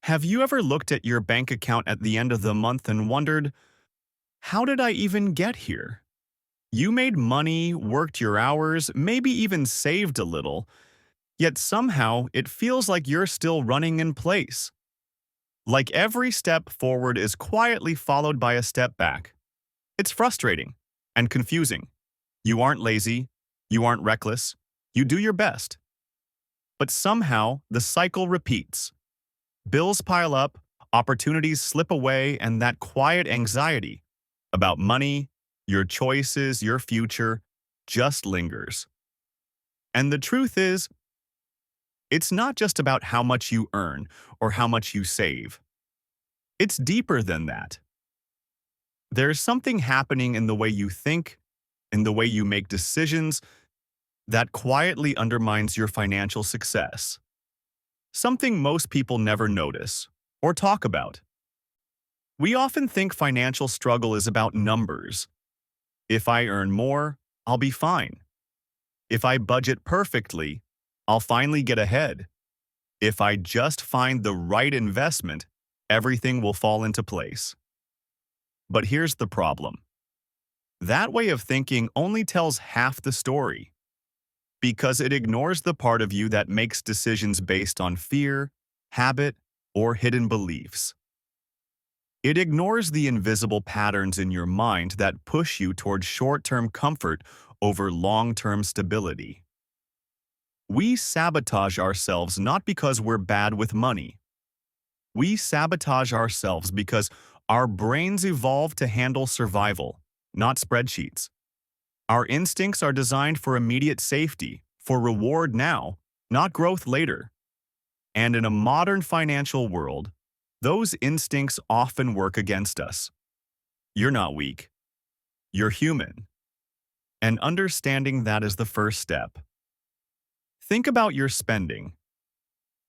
Have you ever looked at your bank account at the end of the month and wondered, how did I even get here? You made money, worked your hours, maybe even saved a little, yet somehow it feels like you're still running in place. Like every step forward is quietly followed by a step back. It's frustrating and confusing. You aren't lazy, you aren't reckless, you do your best. But somehow the cycle repeats. Bills pile up, opportunities slip away, and that quiet anxiety about money, your choices, your future, just lingers. And the truth is, it's not just about how much you earn or how much you save. It's deeper than that. There's something happening in the way you think, in the way you make decisions, that quietly undermines your financial success. Something most people never notice or talk about. We often think financial struggle is about numbers. If I earn more, I'll be fine. If I budget perfectly, I'll finally get ahead. If I just find the right investment, everything will fall into place. But here's the problem. That way of thinking only tells half the story, because it ignores the part of you that makes decisions based on fear, habit, or hidden beliefs. It ignores the invisible patterns in your mind that push you toward short-term comfort over long-term stability. We sabotage ourselves not because we're bad with money. We sabotage ourselves because our brains evolved to handle survival, not spreadsheets. Our instincts are designed for immediate safety, for reward now, not growth later. And in a modern financial world, those instincts often work against us. You're not weak. You're human. And understanding that is the first step. Think about your spending.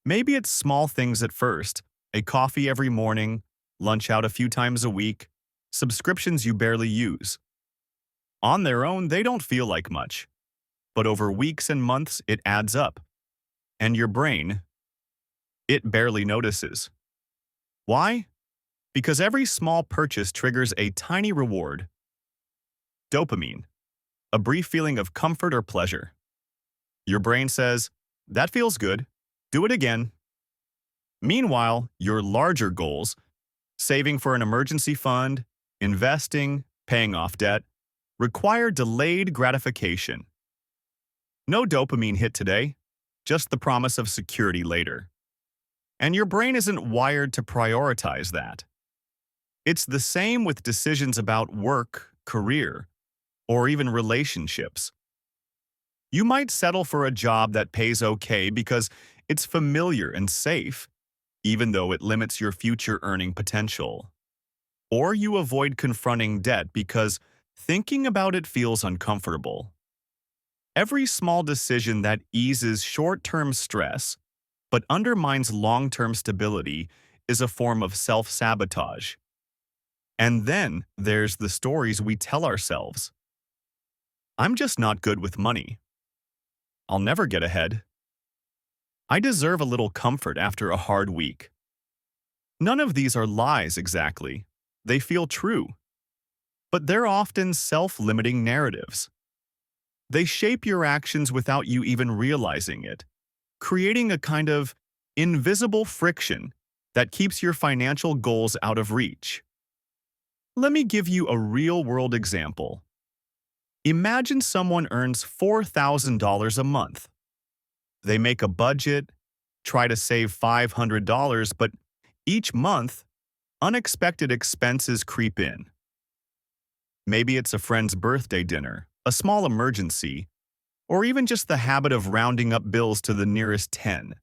Maybe it's small things at first, a coffee every morning, lunch out a few times a week, subscriptions you barely use. On their own, they don't feel like much. But over weeks and months, it adds up. And your brain, it barely notices. Why? Because every small purchase triggers a tiny reward. Dopamine, a brief feeling of comfort or pleasure. Your brain says, that feels good, do it again. Meanwhile, your larger goals, saving for an emergency fund, investing, paying off debt, require delayed gratification. No dopamine hit today, just the promise of security later. And your brain isn't wired to prioritize that. It's the same with decisions about work, career, or even relationships. You might settle for a job that pays okay because it's familiar and safe, even though it limits your future earning potential. Or you avoid confronting debt because thinking about it feels uncomfortable. Every small decision that eases short-term stress but undermines long-term stability is a form of self-sabotage. And then there's the stories we tell ourselves. I'm just not good with money. I'll never get ahead. I deserve a little comfort after a hard week. None of these are lies exactly. They feel true. But they're often self-limiting narratives. They shape your actions without you even realizing it, creating a kind of invisible friction that keeps your financial goals out of reach. Let me give you a real-world example. Imagine someone earns $4,000 a month. They make a budget, try to save $500, but each month, unexpected expenses creep in. Maybe it's a friend's birthday dinner, a small emergency, or even just the habit of rounding up bills to the nearest 10.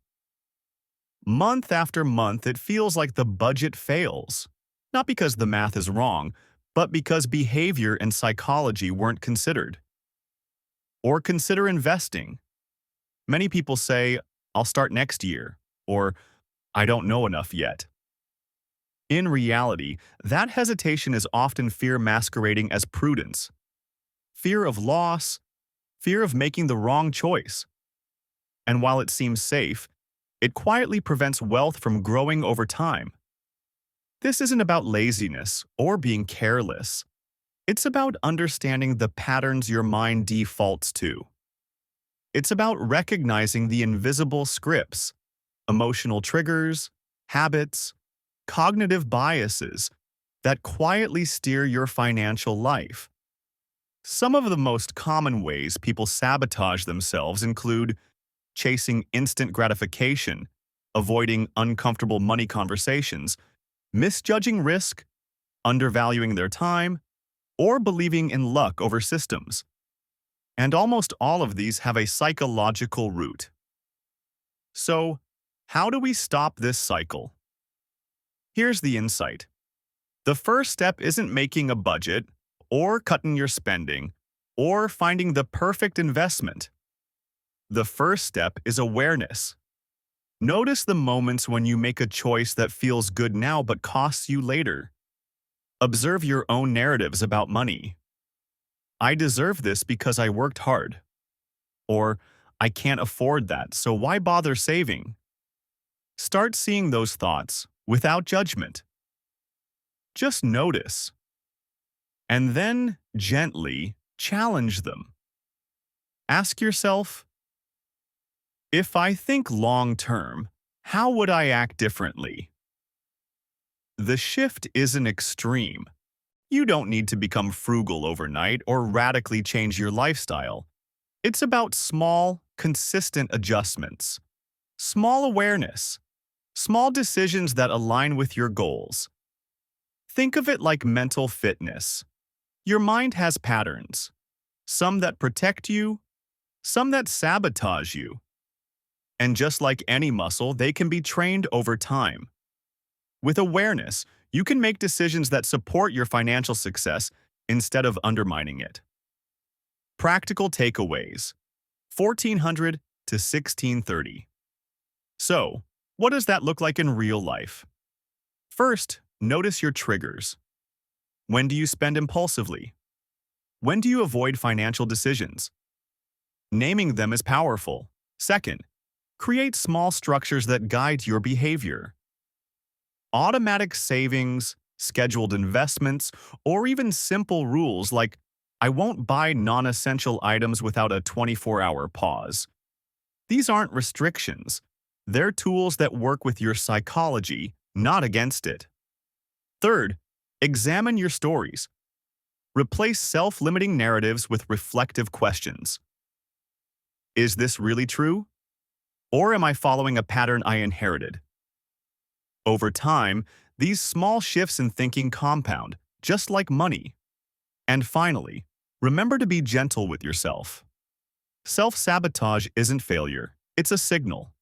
Month after month, it feels like the budget fails, not because the math is wrong, but because behavior and psychology weren't considered. Or consider investing. Many people say, I'll start next year, or I don't know enough yet. In reality, that hesitation is often fear masquerading as prudence. Fear of loss, fear of making the wrong choice. And while it seems safe, It quietly prevents wealth from growing over time. This isn't about laziness or being careless. It's about understanding the patterns your mind defaults to. It's about recognizing the invisible scripts, emotional triggers, habits, cognitive biases that quietly steer your financial life. Some of the most common ways people sabotage themselves include chasing instant gratification, avoiding uncomfortable money conversations, misjudging risk, undervaluing their time, or believing in luck over systems. And almost all of these have a psychological root. So, how do we stop this cycle? Here's the insight. The first step isn't making a budget, or cutting your spending, or finding the perfect investment. The first step is awareness. Notice the moments when you make a choice that feels good now but costs you later. Observe your own narratives about money. I deserve this because I worked hard. Or, I can't afford that, so why bother saving? Start seeing those thoughts without judgment. Just notice. And then, gently, challenge them. Ask yourself, if I think long-term, how would I act differently? The shift isn't extreme. You don't need to become frugal overnight or radically change your lifestyle. It's about small, consistent adjustments, small awareness, small decisions that align with your goals. Think of it like mental fitness. Your mind has patterns, some that protect you, some that sabotage you. And just like any muscle, they can be trained over time. With awareness, you can make decisions that support your financial success instead of undermining it. Practical takeaways: 1400 to 1630. So, what does that look like in real life? First, notice your triggers. When do you spend impulsively? When do you avoid financial decisions? Naming them is powerful. Second, create small structures that guide your behavior. Automatic savings, scheduled investments, or even simple rules like I won't buy non-essential items without a 24-hour pause. These aren't restrictions. They're tools that work with your psychology, not against it. Third, examine your stories. Replace self-limiting narratives with reflective questions. Is this really true? Or am I following a pattern I inherited? Over time, these small shifts in thinking compound, just like money. And finally, remember to be gentle with yourself. Self-sabotage isn't failure, it's a signal.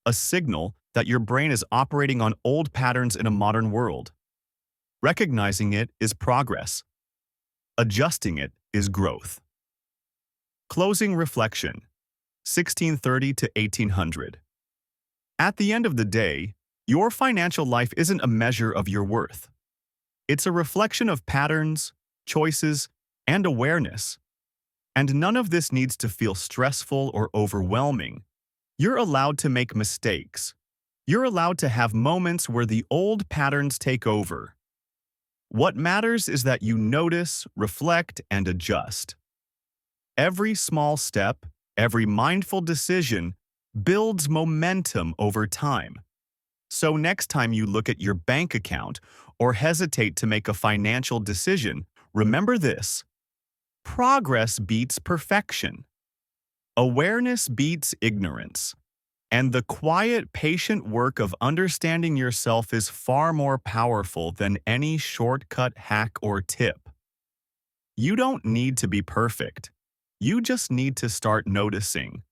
A signal that your brain is operating on old patterns in a modern world. Recognizing it is progress. Adjusting it is growth. Closing reflection: 1630 to 1800. At the end of the day, your financial life isn't a measure of your worth. It's a reflection of patterns, choices, and awareness. And none of this needs to feel stressful or overwhelming. You're allowed to make mistakes. You're allowed to have moments where the old patterns take over. What matters is that you notice, reflect, and adjust. Every small step, every mindful decision builds momentum over time. So next time you look at your bank account or hesitate to make a financial decision, remember this: progress beats perfection. Awareness beats ignorance. And the quiet, patient work of understanding yourself is far more powerful than any shortcut hack or tip. You don't need to be perfect. You just need to start noticing.